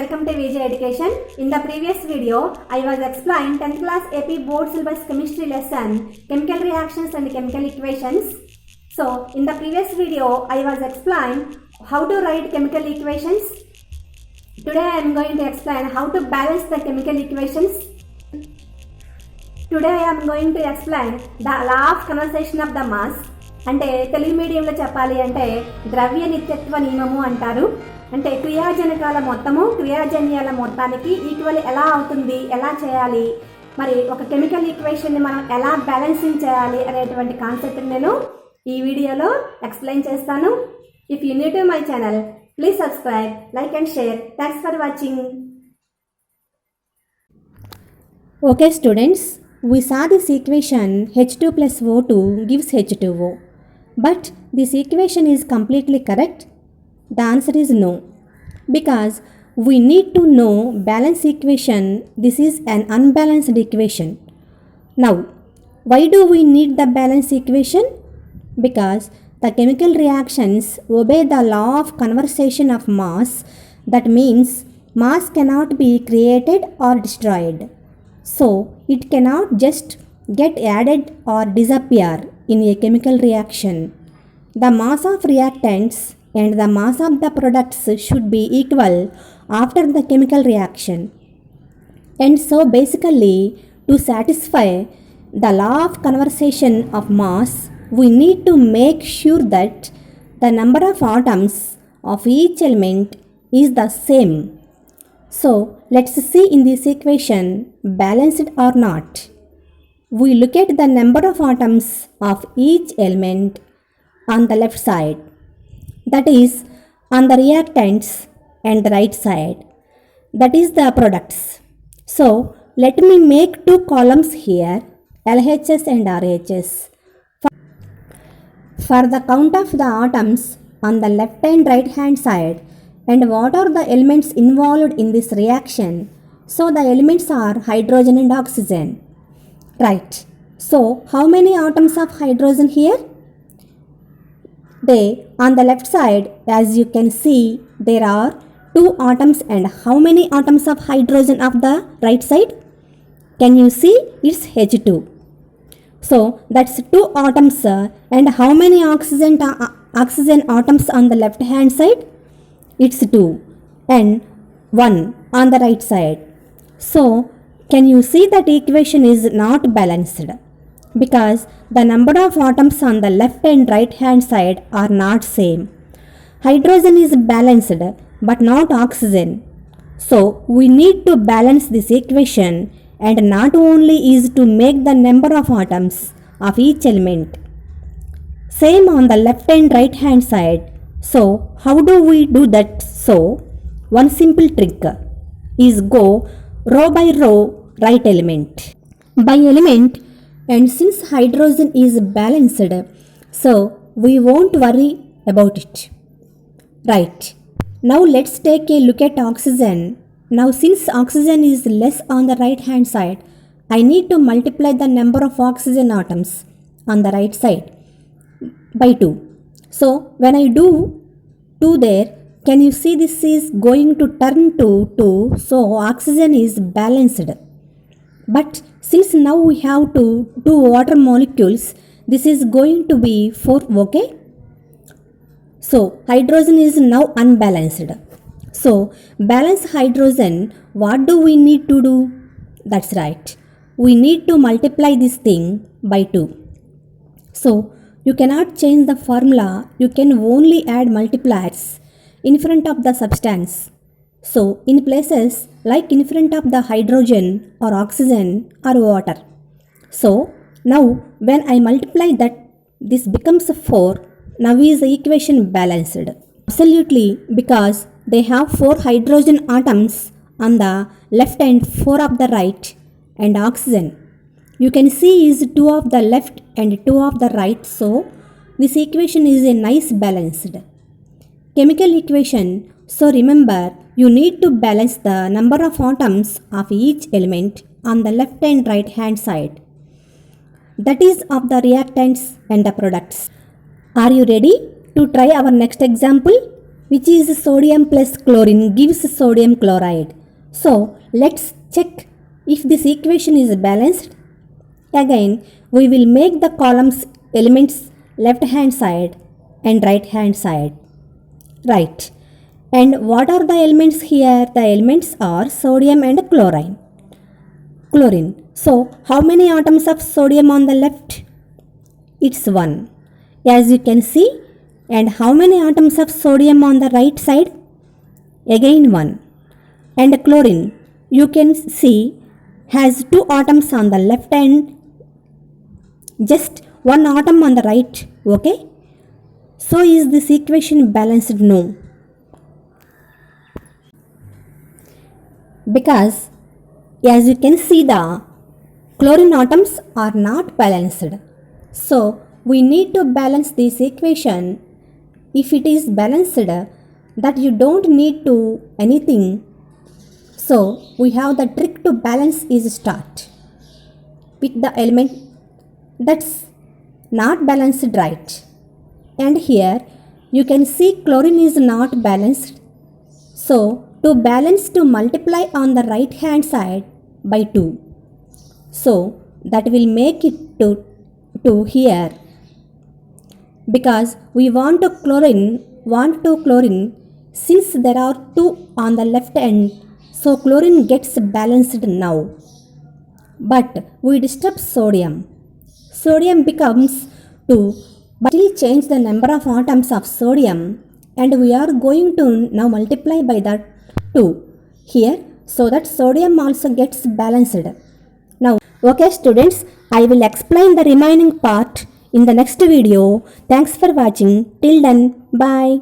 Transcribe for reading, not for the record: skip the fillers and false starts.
welcome to VJ Education. In the previous video, I was explaining 10th class AP board syllabus chemistry lesson, chemical reactions and chemical equations. So, in the previous video, I was explaining how to write chemical equations. Today, I am going to explain how to balance the chemical equations. Today, I am going to explain the law of conservation of the mass. అంటే తెలుగు మీడియంలో చెప్పాలి అంటే ద్రవ్య నిత్యత్వ నియమము అంటారు. అంటే క్రియాజనకాల మొత్తము క్రియాజన్యాల మొత్తానికి ఈక్వల్ ఎలా అవుతుంది, ఎలా చేయాలి, మరి ఒక కెమికల్ ఈక్వేషన్ని మనం ఎలా బ్యాలెన్సింగ్ చేయాలి అనేటువంటి కాన్సెప్ట్ని నేను ఈ వీడియోలో ఎక్స్ప్లెయిన్ చేస్తాను. If you new to my channel, please subscribe, like and share. Thanks for watching. Okay students, we saw this equation H2 plus O2 gives H2O. But this equation is completely correct? The answer is no. Because we need to know balance equation. This is an unbalanced equation. Now, why do we need the balance equation? Because the chemical reactions obey the law of conservation of mass. That means mass cannot be created or destroyed. So, it cannot just get added or disappear in a chemical reaction. The mass of reactants and the mass of the products should be equal after the chemical reaction. And so basically, to satisfy the law of conservation of mass, we need to make sure that the number of atoms of each element is the same. So, let's see in this equation balanced or not. We look at the number of atoms of each element on the left side, that is on the reactants, and the right side, that is the products. So, let me make two columns here, LHS and RHS. For the count of the atoms on the left and right hand side, and what are the elements involved in this reaction. So the elements are hydrogen and oxygen. Right. So how many atoms of hydrogen here? They on the left side, as you can see, there are 2 atoms, and how many atoms of hydrogen of the right side? Can you see? It's H2. So that's 2 atoms, and how many oxygen atoms on the left hand side? It's 2 and 1 on the right side. So, can you see that equation is not balanced? Because the number of atoms on the left and right hand side are not same. Hydrogen is balanced but not oxygen. So, we need to balance this equation, and not only is to make the number of atoms of each element same on the left and right hand side. So, how do we do that? So, one simple trick is go row by row, right element by element, and since hydrogen is balanced, so we won't worry about it. Right. Now let's take a look at oxygen. Now since oxygen is less on the right hand side, I need to multiply the number of oxygen atoms on the right side by 2. So, when I do 2 there, can you see this is going to turn to 2, so oxygen is balanced. But since now we have 2 water molecules, this is going to be 4, okay? So, hydrogen is now unbalanced. So, balance hydrogen, what do we need to do? That's right. We need to multiply this thing by 2. So, you cannot change the formula, you can only add multipliers in front of the substance. So, in places like in front of the hydrogen or oxygen or water. So, now when I multiply that, this becomes 4. Now is the equation balanced? Absolutely, because they have 4 hydrogen atoms on the left and 4 of the right, and oxygen you can see is 2 of the left and 2 of the right. So, this equation is a nice balanced chemical equation. So remember, you need to balance the number of atoms of each element on the left and right hand side, that is of the reactants and the products. Are you ready to try our next example? which is sodium plus chlorine gives sodium chloride. So let's check if this equation is balanced. Again, we will make the columns elements left hand side and right hand side. Right. And what are the elements here? The elements are sodium and chlorine. So how many atoms of sodium on the left? It's 1. As you can see. And how many atoms of sodium on the right side? Again 1. And chlorine, you can see, has 2 atoms on the left and just 1 atom on the right. Okay? So is this equation balanced? No. Because as you can see, the chlorine atoms are not balanced. So we need to balance this equation. If it is balanced, that you don't need to anything. So we have the trick to balance is start with the element that's not balanced, right? And here you can see chlorine is not balanced. So to balance, to multiply on the right hand side by 2. So that will make it to here. Because we want to chlorine since there are 2 on the left end, so chlorine gets balanced now. But we disturb sodium. Sodium becomes 2, but we'll change the number of atoms of sodium, and we are going to now multiply by that 2 here, so that sodium also gets balanced. Now, okay students, I will explain the remaining part in the next video. Thanks for watching. Till then, bye.